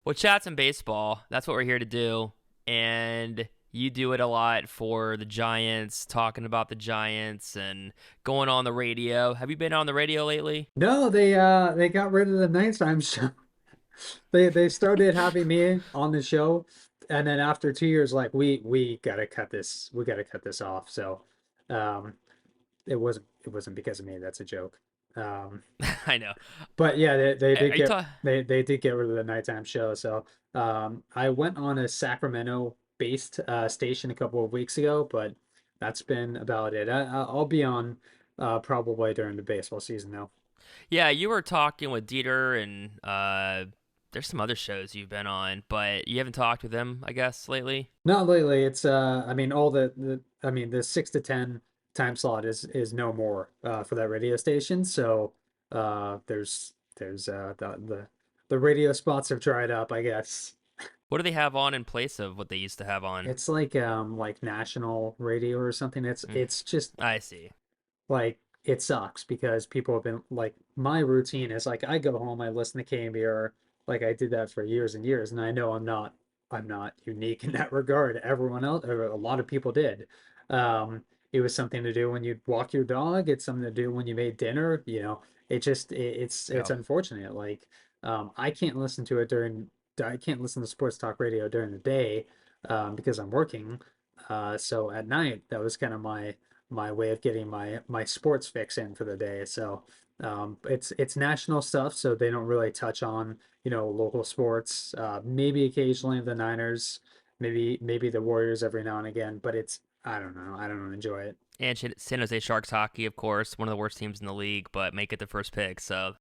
Well, chat some baseball. That's what we're here to do. And you do it a lot for the Giants, talking about the Giants and going on the radio. Have you been on the radio lately? No, they got rid of the nighttime show. They started having me on the show, and then after 2 years, like we gotta cut this off. So, um, it wasn't because of me. That's a joke. Um, I know. but yeah, they did Are you get talking? they did get rid of the nighttime show. So, I went on a Sacramento based station a couple of weeks ago, but that's been about it. I'll be on probably during the baseball season though. Yeah, you were talking with Dieter and there's some other shows you've been on, but you haven't talked with them, I guess, lately. Not lately. It's I mean all the I mean the 6 to 10 time slot is no more for that radio station. So there's the radio spots have dried up, I guess. What do they have on in place of what they used to have on? It's like national radio or something. It's Mm, it's just I see. like it sucks because people have been like my routine is like I go home, I listen to KMBR, like I did that for years and years, and I know I'm not unique in that regard. Everyone else, or a lot of people did. It was something to do when you walk your dog. It's something to do when you made dinner. It's Yeah. unfortunate. Like I can't listen to it during. I can't listen to sports talk radio during the day because I'm working. So at night, that was kind of my way of getting my sports fix in for the day. So it's national stuff, so they don't really touch on local sports. Maybe occasionally the Niners, maybe the Warriors every now and again, but it's I don't know. I don't enjoy it. And San Jose Sharks hockey, of course, one of the worst teams in the league, but make it the first pick. So,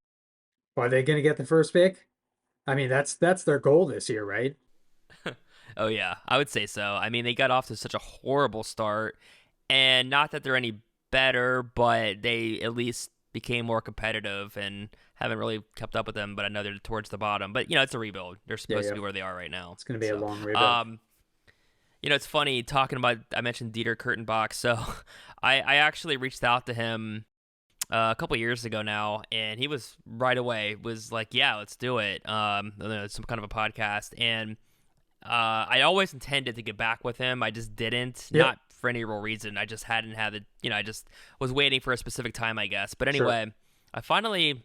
Are they going to get the first pick? I mean, that's their goal this year, right? oh yeah, I would say so. I mean, they got off to such a horrible start, and not that they're any better, but they at least became more competitive and haven't really kept up with them. But I know they're towards the bottom. But it's a rebuild. They're Yeah, supposed to yeah. be where they are right now. It's going to be a So, long rebuild. um, it's funny talking about. I mentioned Dieter Kurtenbach, so I actually reached out to him a couple years ago now, and he was right away was like, "Yeah, let's do it." Some kind of a podcast, and I always intended to get back with him. I just didn't, Yep, not for any real reason. I just hadn't had the, I just was waiting for a specific time, I guess. But sure. anyway, I finally,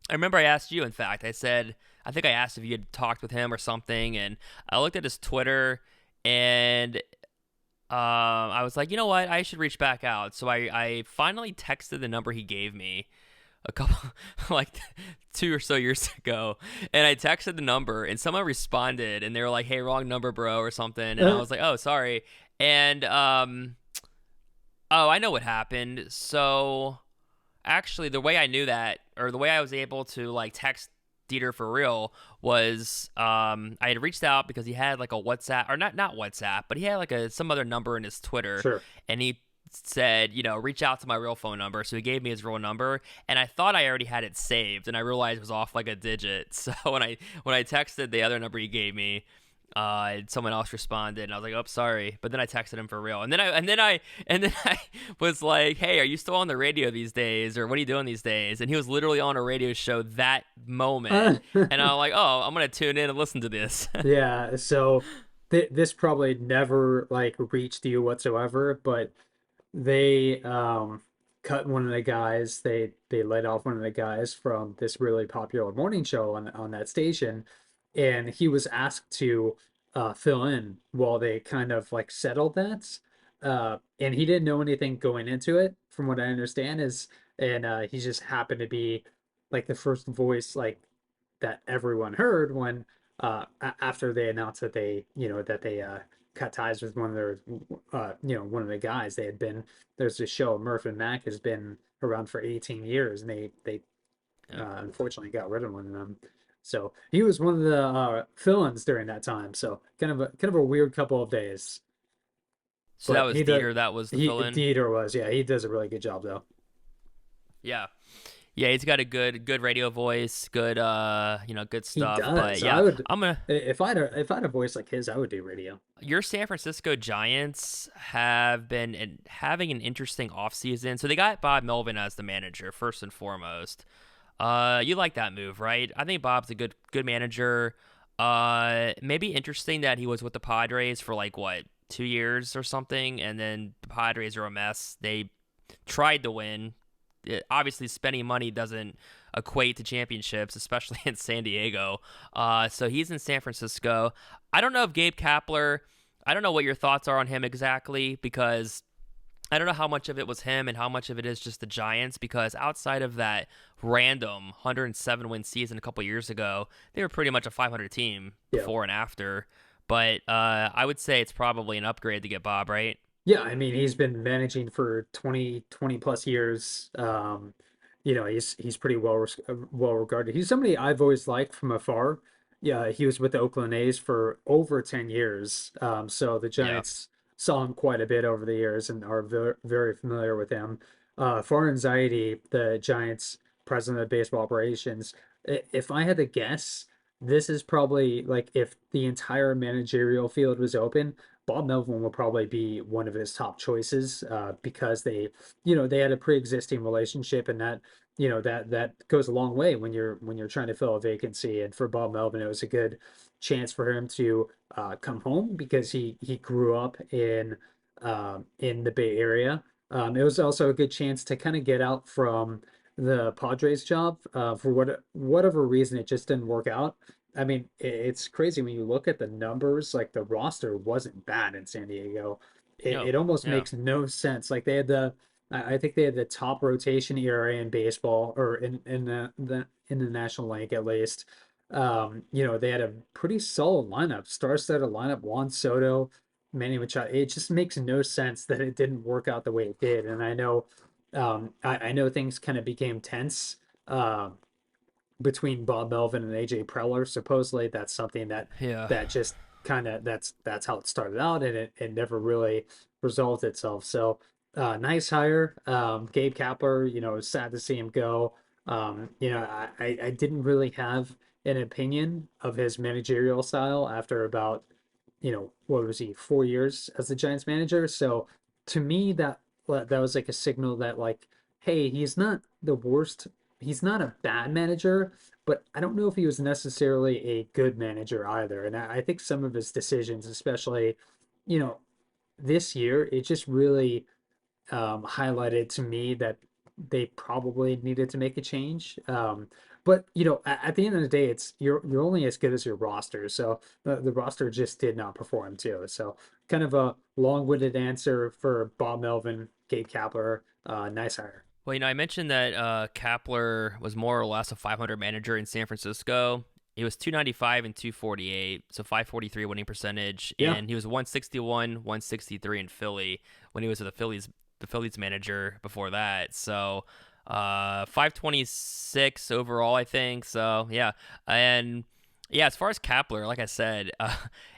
I remember I asked you. In fact, I think I asked if you had talked with him or something, and I looked at his Twitter, and I was like, you know what, I should reach back out. So I finally texted the number he gave me a couple like 2 or so years ago, and I texted the number and someone responded and they were like, hey, wrong number, bro, or something. And I was like, oh, sorry. And oh, I know what happened. So actually, the way I knew that, or the way I was able to like text Dieter for real, was I had reached out because he had like a WhatsApp, or not WhatsApp, but he had like some other number in his Twitter, Sure. and he said, reach out to my real phone number. So he gave me his real number, and I thought I already had it saved, and I realized it was off like a digit. So when I texted the other number he gave me, someone else responded, and I was like, "Oh, sorry," but then I texted him for real, and then I was like, "Hey, are you still on the radio these days, or what are you doing these days?" And he was literally on a radio show that moment, and I'm like, "Oh, I'm gonna tune in and listen to this." Yeah, so this probably never like reached you whatsoever, but they cut one of the guys. They let off one of the guys from this really popular morning show on that station, and he was asked to fill in while they kind of like settled that. And he didn't know anything going into it, from what I understand, is and he just happened to be like the first voice like that everyone heard when after they announced that they cut ties with one of their one of the guys. They had been There's this show, Murph and Mac, has been around for 18 years, and they Yeah. unfortunately got rid of one of them. So he was one of the fill-ins during that time. So kind of a weird couple of days. So that But was Dieter. That was the he fill-in. Dieter was, yeah, he does a really good job though. Yeah. Yeah, he's got a good radio voice, good good He stuff. But does. yeah, I would I'm gonna if I had a voice like his, I would do radio. your San Francisco Giants have been having an interesting offseason. So they got Bob Melvin as the manager, first and foremost. You like that move, right? I think Bob's a good manager. Maybe interesting that he was with the Padres for like what 2 years or something, and then the Padres are a mess. They tried to win. Obviously, spending money doesn't equate to championships, especially in San Diego. So he's in San Francisco. I don't know if Gabe Kapler. I don't know what your thoughts are on him exactly because I don't know how much of it was him and how much of it is just the Giants because outside of that random 107 win season a couple years ago, they were pretty much a 500 team Yeah. before and after. But I would say it's probably an upgrade to get Bob, right? Yeah, I mean, he's been managing for 20 plus years. He's pretty well regarded. He's somebody I've always liked from afar. Yeah, he was with the Oakland A's for over 10 years. So the Yeah. Giants saw him quite a bit over the years and are very familiar with him. For anxiety, the Giants president of baseball operations, if I had to guess, this is probably like if the entire managerial field was open, Bob Melvin will probably be one of his top choices because they had a pre-existing relationship, and that goes a long way when you're trying to fill a vacancy. And for Bob Melvin, it was a good chance for him to come home because he grew up in the Bay Area. It was also a good chance to kind of get out from the Padres job. For whatever reason, it just didn't work out. I mean, it's crazy when you look at the numbers, like the roster wasn't bad in San Diego. No. It almost Yeah. makes no sense. Like I think they had the top rotation ERA in baseball, or in the National League at least. They had a pretty solid lineup, star-studded lineup. Juan Soto, Manny Machado. It just makes no sense that it didn't work out the way it did. And I know things kind of became tense. Between Bob Melvin and AJ Preller. Supposedly, that's something Yeah. that just kind of that's how it started out, and it never really resolved itself. So nice hire, Gabe Kapler. It was sad to see him go. I didn't really have an opinion of his managerial style after about what was he 4 years as the Giants manager. So to me, that was like a signal that like, hey, he's not the worst, he's not a bad manager, but I don't know if he was necessarily a good manager either. And I think some of his decisions, especially, you know, this year, it just really highlighted to me that they probably needed to make a change. But at the end of the day, it's you're only as good as your roster. So the roster just did not perform too. So kind of a long-winded answer for Bob Melvin, Gabe Kapler. Nice hire. Well, I mentioned that Kapler was more or less a 500 manager in San Francisco. He was 295 and 248, so 543 winning percentage, Yeah. and he was 161, 163 in Philly when he was the Phillies manager before that. So 526 overall, I think. So yeah, and yeah, as far as Kapler, like I said,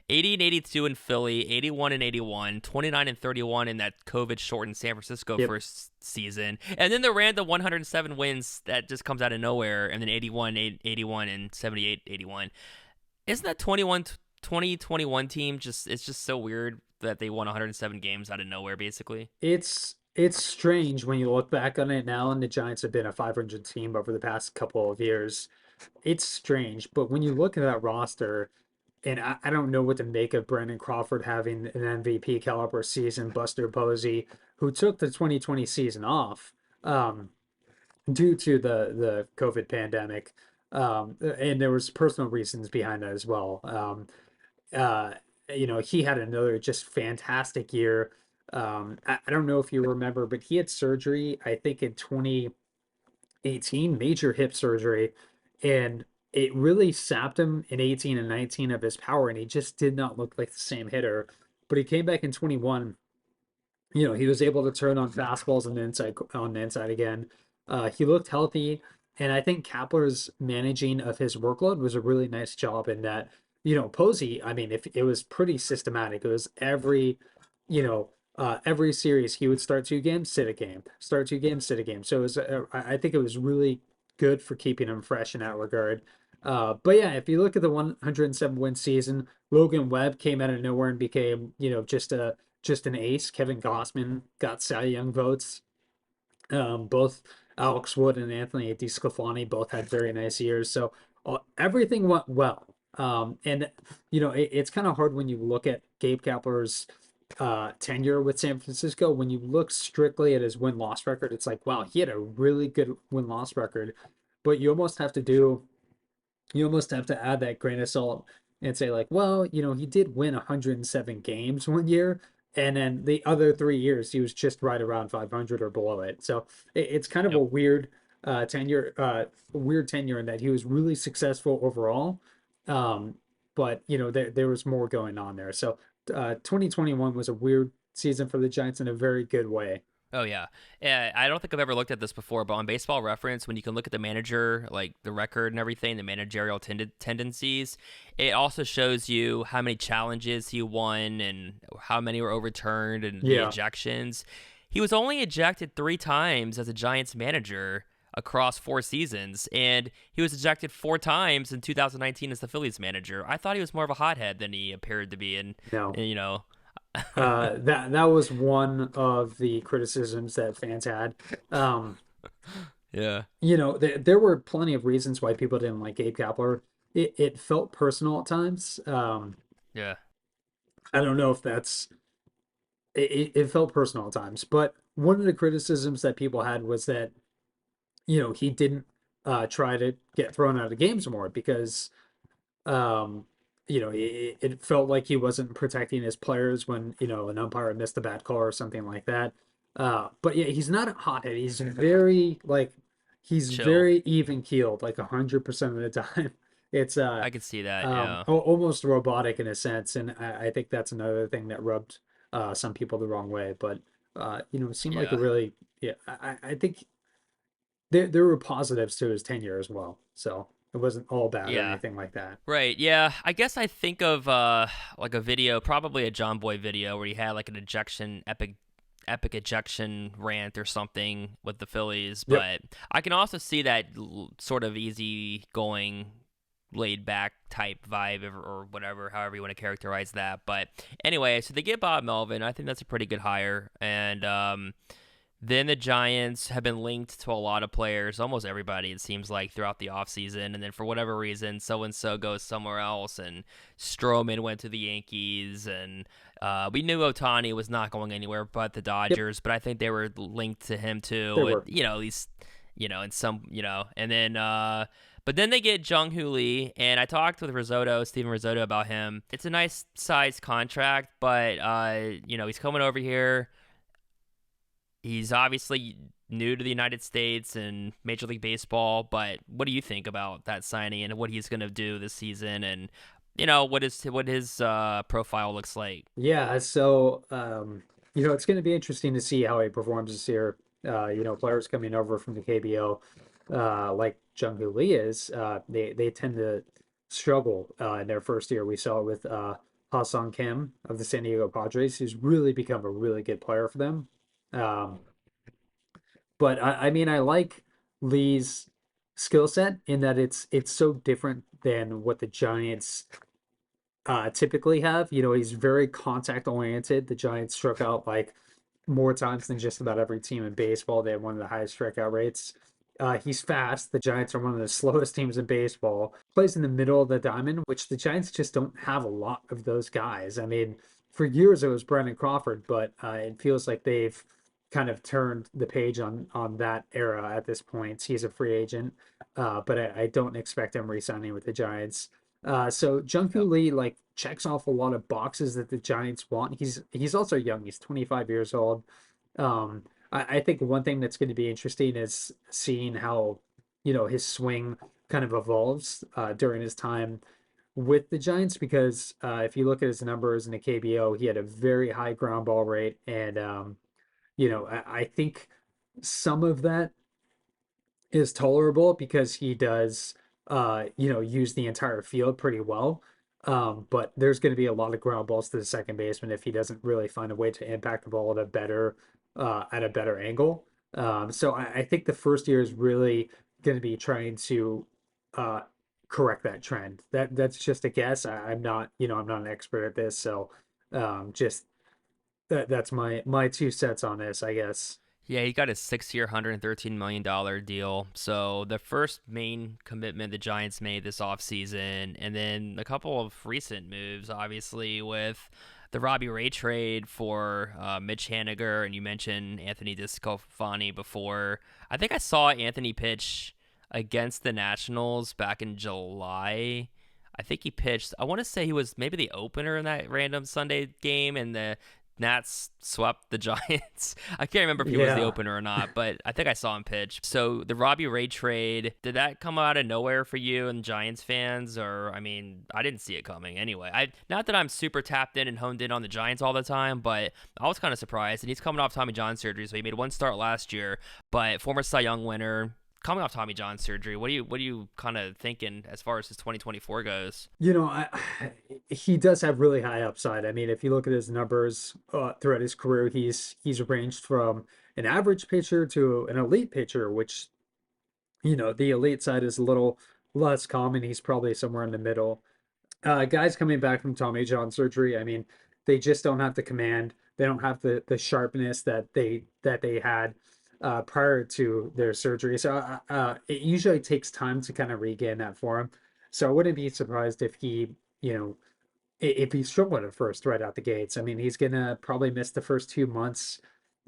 80 and 82 in Philly, 81 and 81, 29 and 31 in that COVID shortened San Francisco Yep. first season. And then the random 107 wins that just comes out of nowhere, and then 81, 81 and 78, 81. Isn't that 2021 team it's just so weird that they won 107 games out of nowhere basically? It's strange when you look back on it now, and the Giants have been a 500 team over the past couple of years. It's strange, but when you look at that roster, and I don't know what to make of Brandon Crawford having an MVP caliber season, Buster Posey, who took the 2020 season off due to the COVID pandemic. And there was personal reasons behind that as well. Uh, he had another just fantastic year. I don't know if you remember, but he had surgery, I think in 2018, major hip surgery, and it really sapped him in 18 and 19 of his power, and he just did not look like the same hitter. But he came back in 21. He was able to turn on fastballs on the inside again. He looked healthy, and I think Kapler's managing of his workload was a really nice job in that. Posey, I mean, if it was pretty systematic, it was every series he would start 2 games, sit a game, start 2 games, sit a game. So it was, I think it was really good for keeping him fresh in that regard. But yeah, if you look at the 107 win season, Logan Webb came out of nowhere and became, just an ace. Kevin Gossman got Cy Young votes. Both Alex Wood and Anthony DeSclafani both had very nice years. So everything went well. And it's kind of hard when you look at Gabe Kapler's tenure with San Francisco. When you look strictly at his win-loss record, it's like, wow, he had a really good win-loss record. But you almost have to add that grain of salt and say like, well, he did win 107 games one year, and then the other 3 years he was just right around 500 or below it. So it's kind of a Yep. weird tenure in that he was really successful overall, um, but there was more going on there. So 2021 was a weird season for the Giants in a very good way. Oh yeah, yeah. I don't think I've ever looked at this before, but on Baseball Reference, when you can look at the manager, like the record and everything, the managerial tendencies, it also shows you how many challenges he won and how many were overturned and the Yeah. ejections. He was only ejected 3 times as a Giants manager across 4 seasons, and he was ejected 4 times in 2019 as the Phillies manager. I thought he was more of a hothead than he appeared to be, No. and you know, That was one of the criticisms that fans had. Um, yeah, there were plenty of reasons why people didn't like Gabe Kapler. It felt personal at times. yeah, I don't know if it felt personal at times, but one of the criticisms that people had was that he didn't try to get thrown out of games more because Um, it felt like he wasn't protecting his players when, an umpire missed a bad call or something like that. But yeah, he's not a hothead. He's chill. very even keeled, like 100% of the time. It's I could see that. Yeah, almost robotic in a sense, and I think that's another thing that rubbed some people the wrong way. But it seemed like a yeah. really, yeah. I think there were positives to his tenure as well, so it wasn't all bad or Yeah. anything like that. Right. Yeah. I guess I think of like a video, probably a John Boy video where he had like an epic ejection rant or something with the Phillies, Yep. but I can also see that sort of easy going laid back type vibe or whatever, however you want to characterize that. But anyway, so they get Bob Melvin. I think that's a pretty good hire. And then the Giants have been linked to a lot of players, almost everybody, it seems like, throughout the offseason. And then for whatever reason, so and so goes somewhere else. And Stroman went to the Yankees. And we knew Otani was not going anywhere but the Yep. Dodgers. But I think they were linked to him They too. And, were. at least, in some, and then. But then they get Jung-hoo Lee, and I talked with Steven Risotto, about him. It's a nice sized contract, but he's coming over here. He's obviously new to the United States and Major League Baseball, but what do you think about that signing and what he's going to do this season, and what his profile looks like? Yeah, so it's going to be interesting to see how he performs this year. Players coming over from the KBO, like Jung-hoo Lee is, they tend to struggle in their first year. We saw it with Ha-Sung Kim of the San Diego Padres, who's really become a really good player for them. Um, but I mean, I like Lee's skill set in that it's so different than what the Giants typically have. He's very contact oriented. The Giants struck out like more times than just about every team in baseball. They have one of the highest strikeout rates. He's fast. The Giants are one of the slowest teams in baseball. Plays in the middle of the diamond, which the Giants just don't have a lot of those guys. I mean, for years it was Brandon Crawford, but it feels like they've kind of turned the page on that era at this point. He's a free agent, but I don't expect him re-signing with the Giants. So Jung-hoo Yep. Lee like checks off a lot of boxes that the Giants want. He's also young. He's 25 years old. I think one thing that's going to be interesting is seeing how his swing kind of evolves during his time with the Giants because if you look at his numbers in the KBO, he had a very high ground ball rate, and I think some of that is tolerable because he does use the entire field pretty well. But there's going to be a lot of ground balls to the second baseman if he doesn't really find a way to impact the ball at a better angle. So I think the first year is really going to be trying to uh correct that trend. That's just a guess. I'm not, I'm not an expert at this, so just that's my 2 cents on this, I guess. Yeah, he got a 6 year, $113 million deal. So the first main commitment the Giants made this offseason, and then a couple of recent moves, obviously, with the Robbie Ray trade for Mitch Haniger, and you mentioned Anthony Discofani before. I think I saw Anthony pitch against the Nationals back in July. I think he pitched. I want to say he was maybe the opener in that random Sunday game, and the Nats swept the Giants. I can't remember if he was the Yeah. opener or not, but I think I saw him pitch. So the Robbie Ray trade, did that come out of nowhere for you and Giants fans? Or, I mean, I didn't see it coming anyway. Not that I'm super tapped in and honed in on the Giants all the time, but I was kind of surprised. And he's coming off Tommy John surgery, so he made one start last year, but former Cy Young winner, coming off Tommy John surgery. What are you kind of thinking as far as his 2024 goes? He does have really high upside. I mean, if you look at his numbers throughout his career, he's ranged from an average pitcher to an elite pitcher, which the elite side is a little less common. He's probably somewhere in the middle. Guys coming back from Tommy John surgery, I mean, they just don't have the command. They don't have the sharpness that they had prior to their surgery. So it usually takes time to kind of regain that form. So I wouldn't be surprised if you know, if he's struggling at first right out the gates. I mean, he's gonna probably miss the first 2 months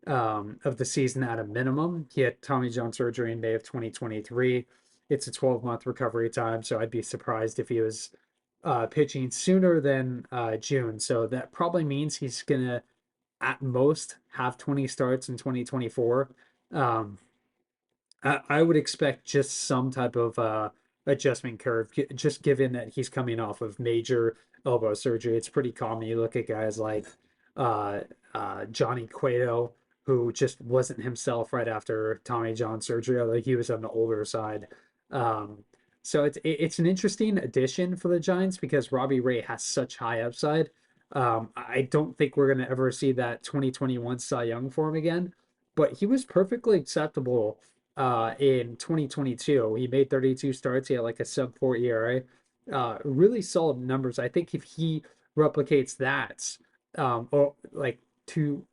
of the season at a minimum. He had Tommy John surgery in May of 2023. It's a 12-month recovery time, so I'd be surprised if he was pitching sooner than June. So that probably means he's gonna at most have 20 starts in 2024. Um, I would expect just some type of adjustment curve, just given that he's coming off of major elbow surgery. It's pretty common. You look at guys like uh, Johnny Cueto, who just wasn't himself right after Tommy John surgery, although he was on the older side. Um, so it's an interesting addition for the Giants because Robbie Ray has such high upside. I don't think we're going to ever see that 2021 Cy Young form again, but he was perfectly acceptable in 2022. He made 32 starts. He had like a sub 4 ERA. Really solid numbers. I think if he replicates that, or like two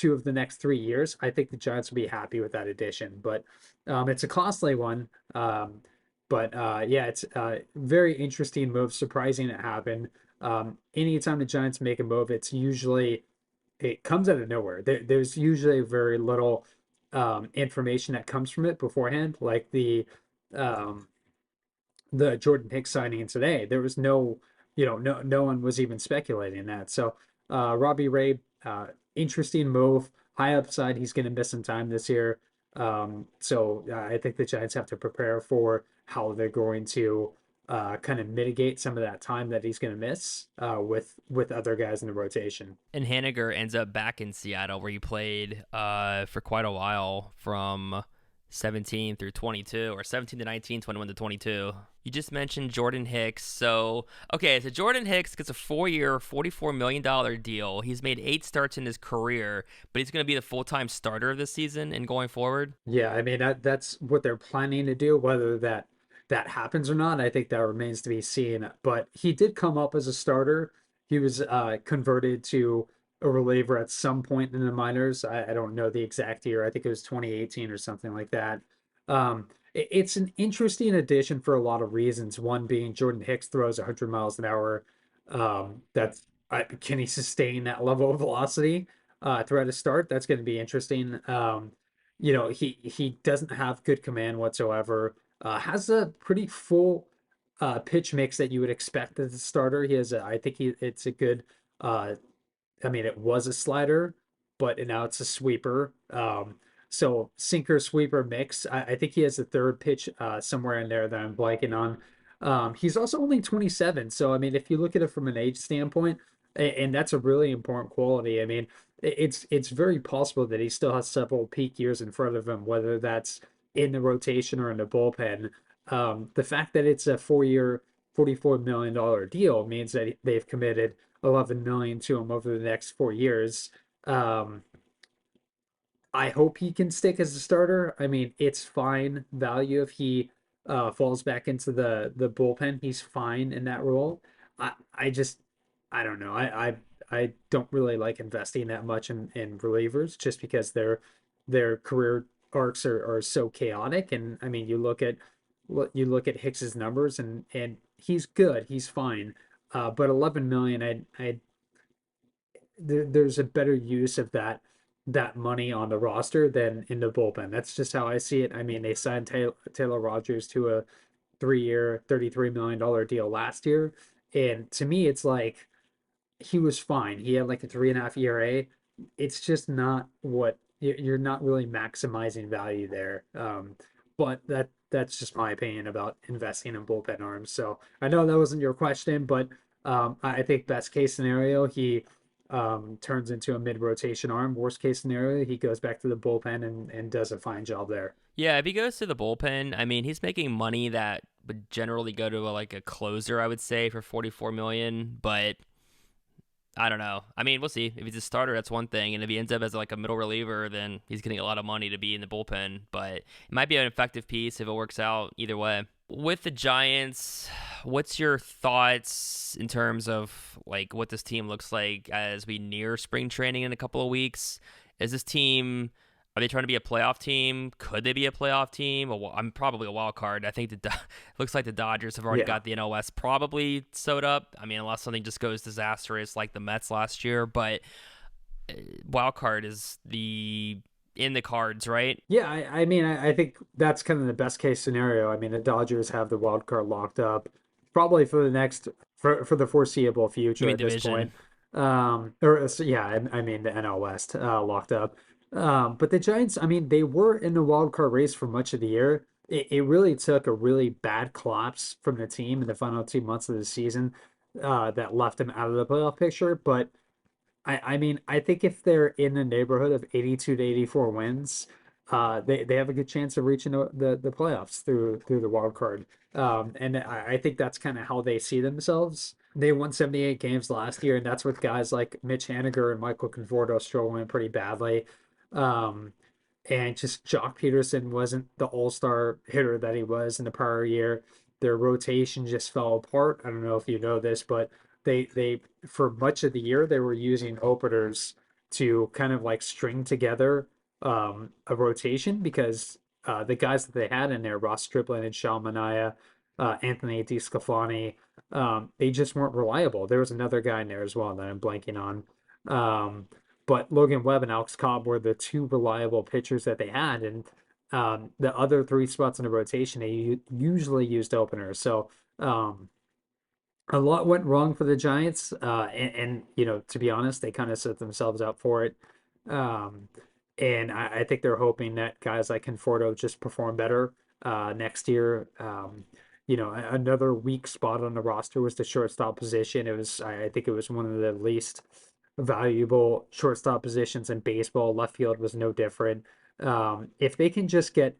of the next 3 years, I think the Giants will be happy with that addition. But it's a costly one. But yeah, it's a very interesting move. Surprising it happened. Anytime the Giants make a move, it comes out of nowhere. There's usually very little information that comes from it beforehand, like um, the Jordan Hicks signing today. There was no one was even speculating that. So Robbie Ray, interesting move, high upside. He's going to miss some time this year. So I think the Giants have to prepare for how they're going to kind of mitigate some of that time that he's going to miss with other guys in the rotation. And Haniger ends up back in Seattle, where he played for quite a while from 17 through 22, or 17 to 19, 21 to 22. You just mentioned Jordan Hicks. So Jordan Hicks gets a 4 year, $44 million deal. He's made 8 starts in his career, but he's going to be the full time starter of this season and going forward. Yeah, I mean that's what they're planning to do. Whether that happens or not, I think that remains to be seen. But he did come up as a starter. He was converted to a reliever at some point in the minors. I don't know the exact year. I think it was 2018 or something like that. It's an interesting addition for a lot of reasons. One being Jordan Hicks throws 100 miles an hour. Can he sustain that level of velocity throughout a start? That's going to be interesting. He doesn't have good command whatsoever. Has a pretty full pitch mix that you would expect as a starter. I think it's a good uh, I mean, it was a slider, but now it's a sweeper. So sinker sweeper mix. I think he has the third pitch somewhere in there that I'm blanking on. He's also only 27. So, I mean, if you look at it from an age standpoint, and that's a really important quality. I mean, it's very possible that he still has several peak years in front of him, whether that's in the rotation or in the bullpen. The fact that it's a 4 year, $44 million deal means that they've committed 11 million to him over the next 4 years. Um, I hope he can stick as a starter. I mean, it's fine value if he falls back into the bullpen. He's fine in that role. I just I don't know. I don't really like investing that much in relievers just because their career arcs are so chaotic. And I mean, you look at Hicks's numbers, and he's good, he's fine. But 11 million, there's a better use of that money on the roster than in the bullpen. That's just how I see it. I mean, they signed Taylor Rogers to a 3-year, $33 million deal last year, and to me, it's like he was fine. He had like a 3.5 ERA. It's just not what you're not really maximizing value there. But that's just my opinion about investing in bullpen arms. So I know that wasn't your question, but I think best case scenario, he turns into a mid rotation arm. Worst case scenario, he goes back to the bullpen and does a fine job there. Yeah, if he goes to the bullpen, I mean, he's making money that would generally go to like a closer, I would say, for 44 million. But I don't know. I mean, we'll see. If he's a starter, that's one thing, and if he ends up as like a middle reliever, then he's getting a lot of money to be in the bullpen. But it might be an effective piece if it works out either way. With the Giants, what's your thoughts in terms of like what this team looks like as we near spring training in a couple of weeks? Is this team, are they trying to be a playoff team? Could they be a playoff team? I'm probably a wild card. I think it looks like the Dodgers have already Yeah. got the NL West probably sewed up. I mean, unless something just goes disastrous like the Mets last year, but wild card is the in the cards, right? Yeah, I mean, I think that's kind of the best case scenario. I mean, the Dodgers have the wild card locked up probably for the foreseeable You future mean at this division? point. Or so, yeah, I mean the NL West locked up. But the Giants, I mean, they were in the wild card race for much of the year. It really took a really bad collapse from the team in the final 2 months of the season that left them out of the playoff picture. But I mean, I think if they're in the neighborhood of 82 to 84 wins, they have a good chance of reaching the playoffs through the wild card. And I think that's kind of how they see themselves. They won 78 games last year, and that's with guys like Mitch Haniger and Michael Conforto struggling pretty badly. Um, and just Jock Peterson wasn't the all-star hitter that he was in the prior year. Their rotation just fell apart. I don't know if you know this, but they for much of the year they were using openers to kind of like string together a rotation because the guys that they had in there, Ross Stripling and Sean Manaea, Anthony DeSclafani, they just weren't reliable. There was another guy in there as well that I'm blanking on. Um, but Logan Webb and Alex Cobb were the two reliable pitchers that they had, and the other three spots in the rotation they usually used openers. So a lot went wrong for the Giants, and to be honest, they kind of set themselves up for it. Um, and I think they're hoping that guys like Conforto just perform better next year. Another weak spot on the roster was the shortstop position. I think it was one of the least valuable shortstop positions in baseball. Left field was no different. If they can just get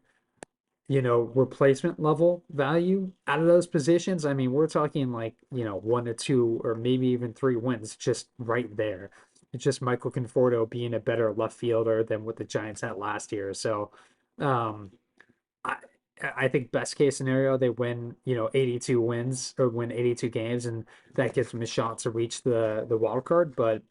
replacement level value out of those positions, I mean, we're talking like, 1 to 2 or maybe even 3 wins just right there. It's just Michael Conforto being a better left fielder than what the Giants had last year. So, um, I I think best case scenario they win 82 wins or win 82 games, and that gives them a shot to reach the wild card. But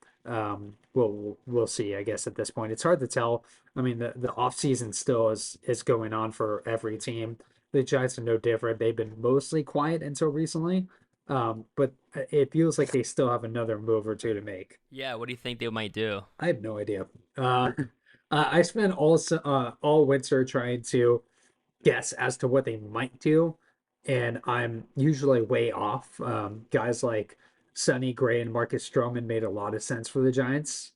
we'll see. I guess at this point it's hard to tell. I mean the off season still is going on for every team. The Giants are no different. They've been mostly quiet until recently, but it feels like they still have another move or two to make. Yeah, what do you think they might do? I have no idea. I spent all winter trying to guess as to what they might do, and I'm usually way off. Guys like Sonny Gray and Marcus Stroman made a lot of sense for the Giants.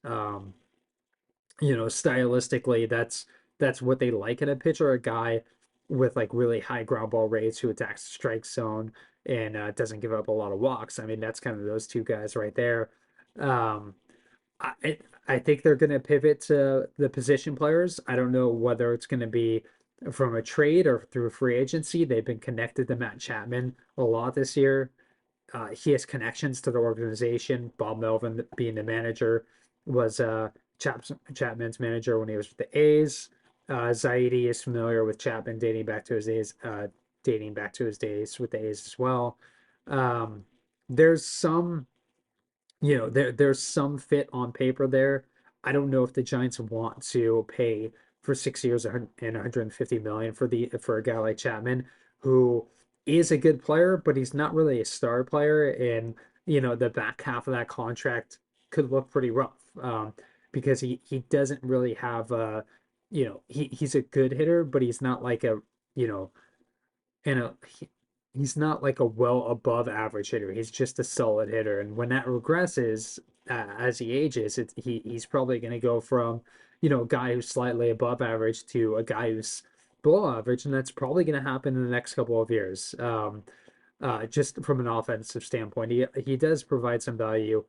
Stylistically, that's what they like in a pitcher, a guy with like really high ground ball rates who attacks the strike zone and doesn't give up a lot of walks. I mean, that's kind of those two guys right there. Um, I think they're going to pivot to the position players. I don't know whether it's going to be from a trade or through free agency. They've been connected to Matt Chapman a lot this year. He has connections to the organization. Bob Melvin, being the manager, was Chapman's manager when he was with the A's. Zaidi is familiar with Chapman dating back to his days with the A's as well. Um, there's some there's some fit on paper there. I don't know if the Giants want to pay for 6 years and 150 million for a guy like Chapman, who is a good player, but he's not really a star player. And the back half of that contract could look pretty rough, because he doesn't really have he's a good hitter, but he's not like a you know and he's not like a well above average hitter. He's just a solid hitter. And when that regresses as he ages, he's probably going to go from a guy who's slightly above average to a guy who's below average, and that's probably going to happen in the next couple of years. Just from an offensive standpoint, he does provide some value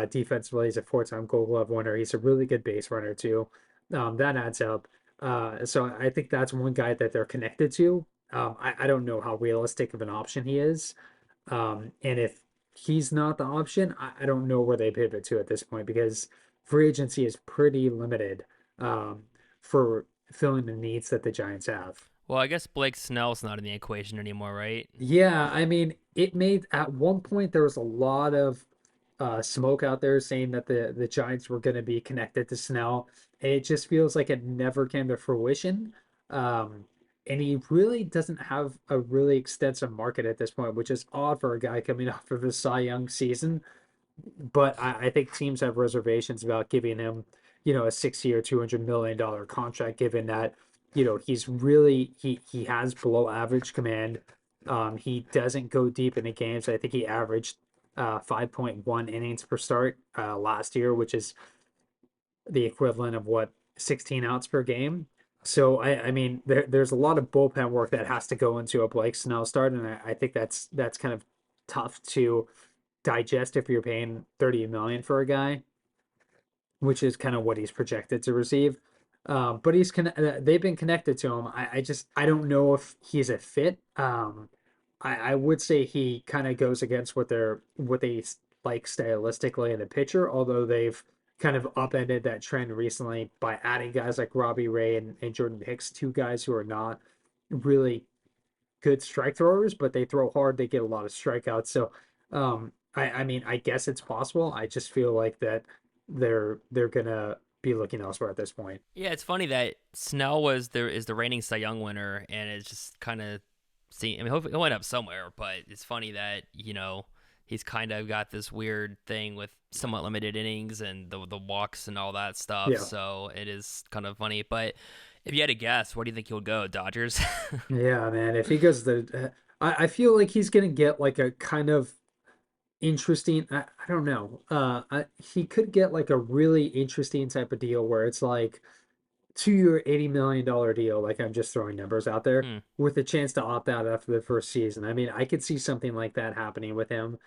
defensively. He's a four-time Gold Glove winner. He's a really good base runner too. That adds up. So I think that's one guy that they're connected to. I don't know how realistic of an option he is. And if he's not the option, I don't know where they pivot to at this point, because free agency is pretty limited for filling the needs that the Giants have. Well, I guess Blake Snell's not in the equation anymore, right? Yeah, I mean, it made at one point there was a lot of smoke out there saying that the Giants were going to be connected to Snell, and it just feels like it never came to fruition. Um, and he really doesn't have a really extensive market at this point, which is odd for a guy coming off of a Cy Young season. But I think teams have reservations about giving him, a 6 year, $200 million contract, given that, he has below average command. He doesn't go deep into games. I think he averaged 5.1 innings per start last year, which is the equivalent of what 16 outs per game. So I mean there's a lot of bullpen work that has to go into a Blake Snell start, and I think that's kind of tough to digest if you're paying 30 million for a guy, which is kind of what he's projected to receive. But they've been connected to him. I don't know if he's a fit. I would say he kind of goes against what they like stylistically in the pitcher, although they've kind of upended that trend recently by adding guys like Robbie Ray and Jordan Hicks, two guys who are not really good strike throwers, but they throw hard. They get a lot of strikeouts. So, I mean, I guess it's possible. I just feel like that they're gonna be looking elsewhere at this point. Yeah, it's funny that Snell is the reigning Cy Young winner, and it's just kind of see. I mean, he'll end up somewhere, but it's funny that he's kind of got this weird thing with somewhat limited innings and the walks and all that stuff. Yeah, So it is kind of funny. But if you had to guess, where do you think he would go? Dodgers? yeah, man. If he goes I feel like he's gonna get like a kind of interesting. I don't know. He could get like a really interesting type of deal where it's like 2 year, $80 million deal. Like, I'm just throwing numbers out there, Hmm. with a chance to opt out after the first season. I mean, I could see something like that happening with him,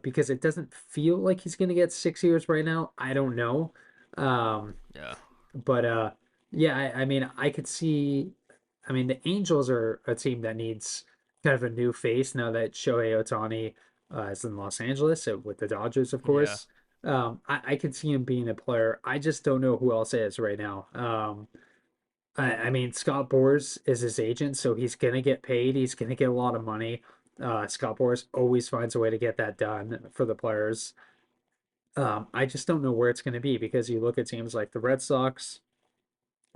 because it doesn't feel like he's going to get 6 years right now. I don't know. Um, Yeah. but yeah, I mean, I could see. I mean, the Angels are a team that needs kind of a new face now that Shohei Ohtani is in Los Angeles, with the Dodgers, of Yeah. course. I could see him being a player. I just don't know who else is right now. I mean, Scott Boras is his agent, so he's gonna get paid. He's gonna get a lot of money. Scott Boras always finds a way to get that done for the players. I just don't know where it's gonna be, because you look at teams like the Red Sox.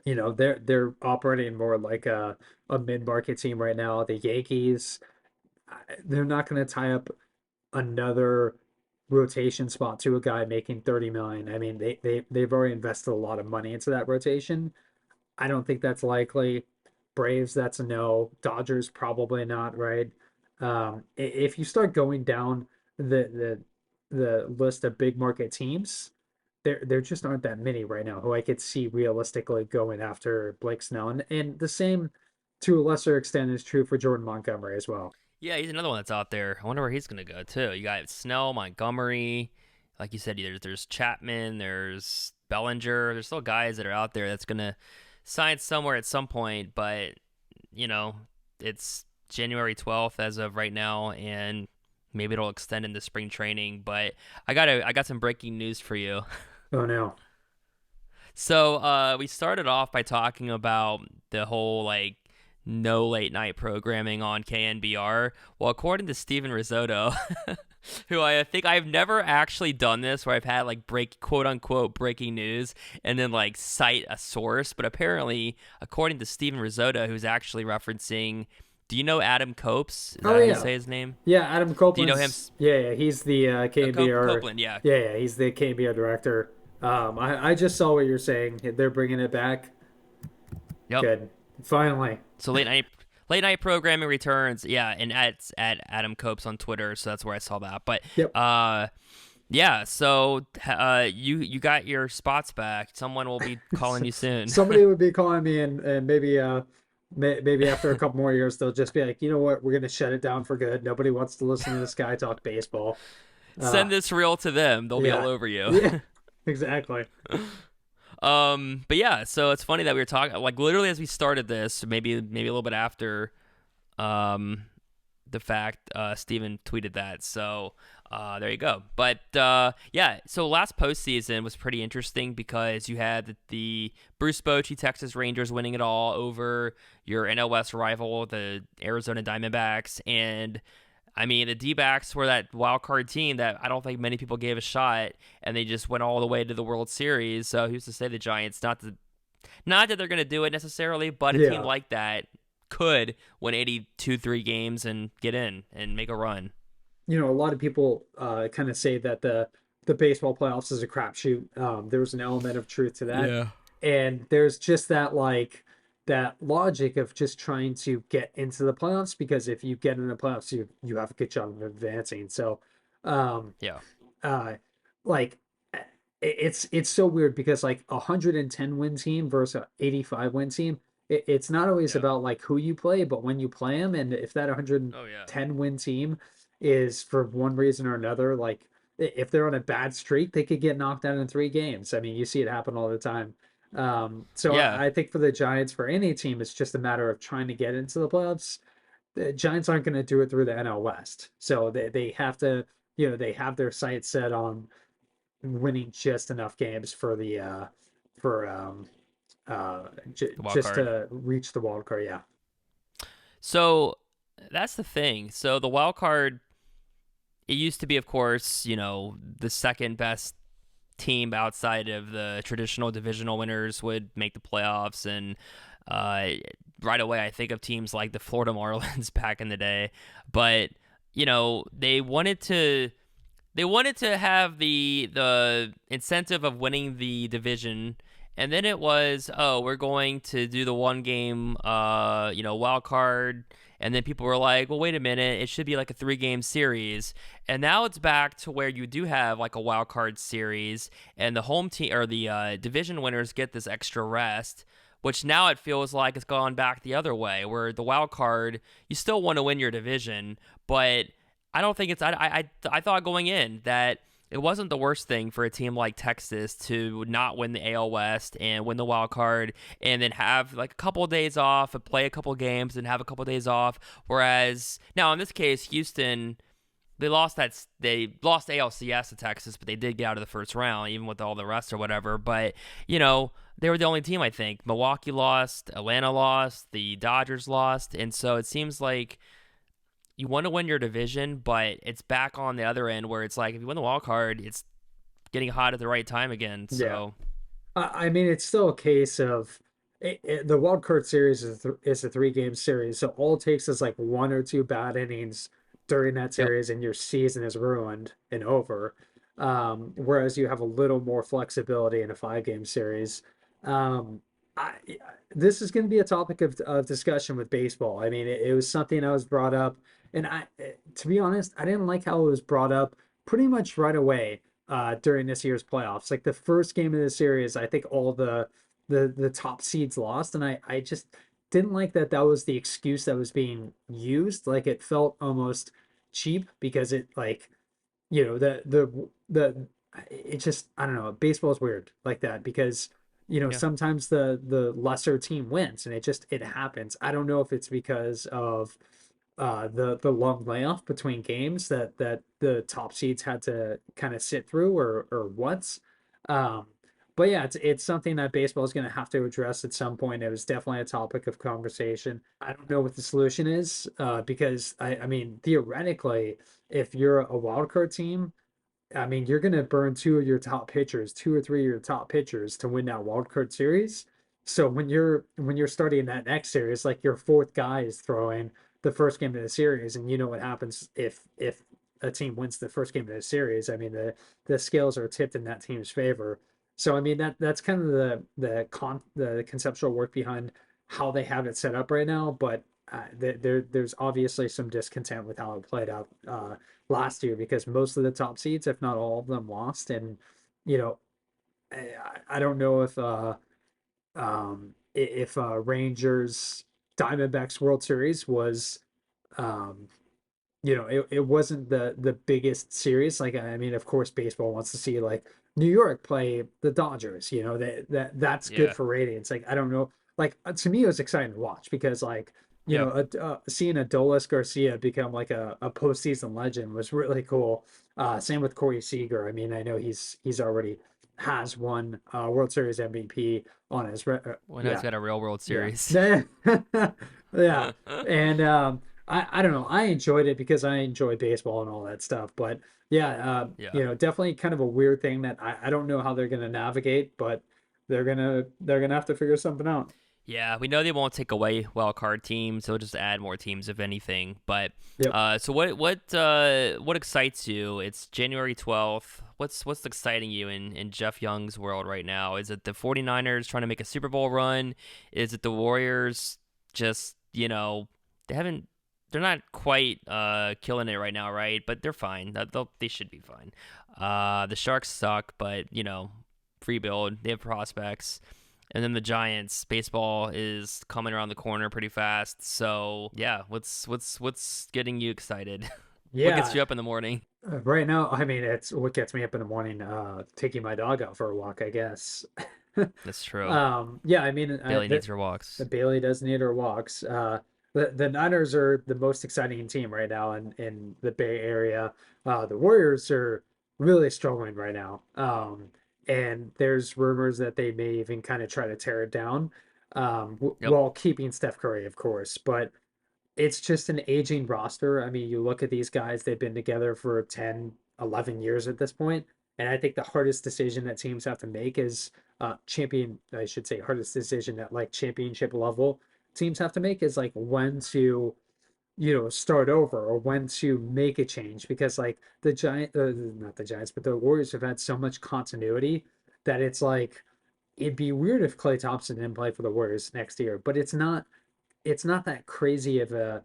They're operating more like a mid-market team right now. The Yankees, they're not going to tie up another rotation spot to a guy making 30 million. I mean, they've already invested a lot of money into that rotation. I don't think that's likely. Braves, that's a no. Dodgers, probably not, right? If you start going down the the list of big market teams, there just aren't that many right now who I could see realistically going after Blake Snell. And the same, to a lesser extent, is true for Jordan Montgomery as well. Yeah, he's another one that's out there. I wonder where he's gonna go too. You got Snell, Montgomery, like you said. There's Chapman, there's Bellinger. There's still guys that are out there that's gonna sign somewhere at some point. But you know, it's January 12th as of right now, and maybe it'll extend into spring training. But I got some breaking news for you. Oh no. So we started off by talking about the whole like no late night programming on KNBR. Well, according to Steven Risotto, who I think I've never actually done this where I've had like break quote unquote breaking news and then like cite a source, but apparently according to Steven Risotto, who's actually referencing, do you know Adam Copes? Is Oh that how you yeah, say his name? yeah. Adam Do you know him? Copeland's yeah, he's the KBR. Copeland, yeah. Yeah, he's the KBR director. I just saw what you're saying. They're bringing it back. Yep. Good, finally. So late night programming returns. Yeah, and at Adam Copes on Twitter, so that's where I saw that. But Yep. yeah, so you got your spots back. Someone will be calling you soon. Somebody would be calling me, and maybe maybe after a couple more years they'll just be like, you know what, we're gonna shut it down for good. Nobody wants to listen to this guy talk baseball. Uh, Send this reel to them. They'll be all yeah, over you. yeah, exactly. But yeah, so it's funny that we were talking like literally as we started this, maybe a little bit after um the fact Steven tweeted that. So there you go. But yeah, so last postseason was pretty interesting because you had the Bruce Bochy Texas Rangers winning it all over your NL West rival, the Arizona Diamondbacks. And I mean, the D-backs were that wild card team that I don't think many people gave a shot, and they just went all the way to the World Series. So who's to say the Giants, not that they're going to do it necessarily, but a team Yeah. like that could win 82-3 games and get in and make a run. A lot of people kind of say that the baseball playoffs is a crapshoot. There's an element of truth to that, Yeah. and there's just that logic of just trying to get into the playoffs, because if you get in the playoffs, you have a good shot of advancing. So, um, Yeah. uh, like it's so weird because like 110 win team versus a 85 win team, it's not always Yeah. about like who you play, but when you play them. And if that Oh yeah. 110 win team is for one reason or another, like if they're on a bad streak, they could get knocked out in 3 games. I mean, you see it happen all the time. So Yeah. I think for the Giants, for any team, it's just a matter of trying to get into the playoffs. The Giants aren't going to do it through the NL West, so they have to, they have their sights set on winning just enough games for the for The wild just card. to reach the wild card. Yeah, So that's the thing. So the wild card, it used to be, of course, the second best team outside of the traditional divisional winners would make the playoffs. And uh, right away, I think of teams like the Florida Marlins back in the day. But they wanted to have the incentive of winning the division, and then it was, oh, we're going to do the one game wild card, and then people were like, well, wait a minute, it should be like a 3 game series. And now it's back to where you do have like a wild card series, and the home team or the division winners get this extra rest, which now it feels like it's gone back the other way, where the wild card, you still want to win your division, but I don't think it's. I thought going in that it wasn't the worst thing for a team like Texas to not win the AL West and win the wild card, and then have like a couple of days off and play a couple of games and have a couple of days off. Whereas now in this case, Houston, they lost ALCS to Texas, but they did get out of the first round, even with all the rest or whatever. But they were the only team, I think. Milwaukee lost, Atlanta lost, the Dodgers lost, and so it seems like you want to win your division, but it's back on the other end where it's like if you win the wild card, it's getting hot at the right time again. yeah. So I mean, it's still a case of the wild card series is a 3 game series, so all it takes is like one or two bad innings during that yep, series, and your season is ruined and over. Whereas you have a little more flexibility in a 5 game series. Um, I, this is going to be a topic of discussion with baseball. I mean, it was something I was brought up, and to be honest, I didn't like how it was brought up pretty much right away during this year's playoffs. Like the first game of the series, I think all the top seeds lost, and I just didn't like that that was the excuse that was being used. Like it felt almost cheap because it like the it just, I don't know, baseball is weird like that because yeah, sometimes the lesser team wins, and it happens. I don't know if it's because of the long layoff between games that the top seeds had to kind of sit through, or what. Um, But yeah, it's something that baseball is going to have to address at some point. It was definitely a topic of conversation. I don't know what the solution is, because I mean, theoretically, if you're a wild card team, I mean, you're going to burn two of your top pitchers, two or three of your top pitchers to win that wild card series. So when you're starting that next series, like your fourth guy is throwing the first game of the series, and you know what happens if a team wins the first game of the series. I mean, the scales are tipped in that team's favor. So I mean that's kind of the conceptual work behind how they have it set up right now. But there's obviously some discontent with how it played out last year because most of the top seeds, if not all of them, lost. And you know, I don't know if Rangers Diamondbacks World Series was um, it wasn't the biggest series. Like, I mean, of course, baseball wants to see like New York play the Dodgers. That's good Yeah. for ratings. Like, I don't know. Like, to me, it was exciting to watch because like Yep. seeing Adolis Garcia become like a postseason legend was really cool. Same with Corey Seager. I mean, I know he's already has won World Series MVP on his Well, now he's yeah, got a real World yeah. Series. Yeah. And I don't know. I enjoyed it because I enjoy baseball and all that stuff. But yeah, Yeah. definitely kind of a weird thing that I don't know how they're gonna navigate, but they're gonna have to figure something out. Yeah, we know they won't take away wild card teams. They'll just add more teams if anything. But Yep. so what excites you? It's January 12th. What's exciting you in Jeff Young's world right now? Is it the 49ers trying to make a Super Bowl run? Is it the Warriors just, they haven't they're not quite killing it right now, right? But they're fine. They should be fine. The Sharks suck, but rebuild. They have prospects. And then the Giants, baseball is coming around the corner pretty fast. So yeah, what's getting you excited? What gets Yeah. you up in the morning? Right now, I mean, it's what gets me up in the morning, taking my dog out for a walk, I guess. That's true. Yeah, I mean, Bailey needs her walks. the Bailey does need her walks. The Niners are the most exciting team right now in the Bay Area. The Warriors are really struggling right now. And there's rumors that they may even kind of try to tear it down, Yep. while keeping Steph Curry, of course. But it's just an aging roster. I mean, you look at these guys, they've been together for 10, 11 years at this point. And I think the hardest decision that teams have to make is I should say, hardest decision at like championship level teams have to make is like when to, start over or when to make a change because like not the Giants, but the Warriors have had so much continuity that it's like, it'd be weird if Klay Thompson didn't play for the Warriors next year, but it's not that crazy of a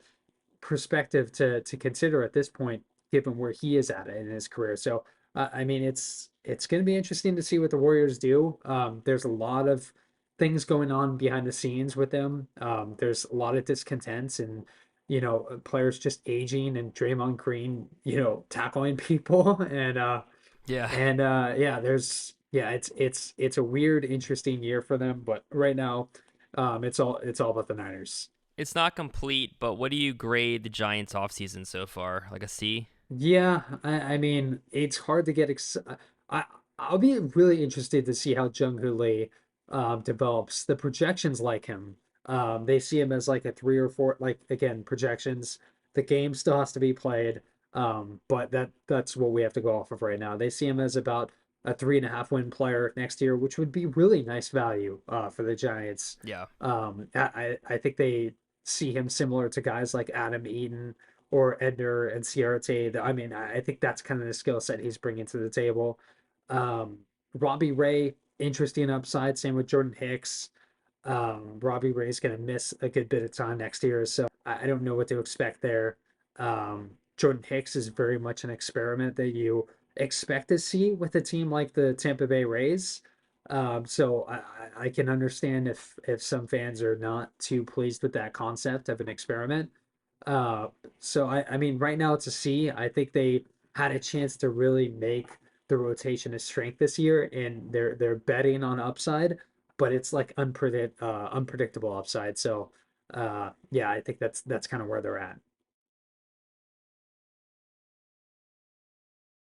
perspective to consider at this point, given where he is at in his career. So I mean, it's going to be interesting to see what the Warriors do. There's a lot of things going on behind the scenes with them. There's a lot of discontents and players just aging and Draymond Green, tackling people Yeah. yeah, it's a weird, interesting year for them. But right now, it's all about the Niners. It's not complete, but what do you grade the Giants offseason so far? Like a C? Yeah, I mean, it's hard to get I I'll be really interested to see how Jung-hoo Lee develops. The projections like him. They see him as like a three or four, like again, projections. The game still has to be played. But that's what we have to go off of right now. They see him as about a 3.5 win player next year, which would be really nice value for the Giants. Yeah. I think they see him similar to guys like Adam Eaton or Edner and Ciarte. I mean, I think that's kind of the skill set he's bringing to the table. Um, Robbie Ray, interesting upside. Same with Jordan Hicks. Robbie Ray's going to miss a good bit of time next year, so I don't know what to expect there. Jordan Hicks is very much an experiment that you expect to see with a team like the Tampa Bay Rays. So I can understand if some fans are not too pleased with that concept of an experiment. Uh, so I mean, right now it's a C. I think they had a chance to really make the rotation a strength this year, and they're betting on upside, but it's like unpredictable upside. So yeah, I think that's kind of where they're at.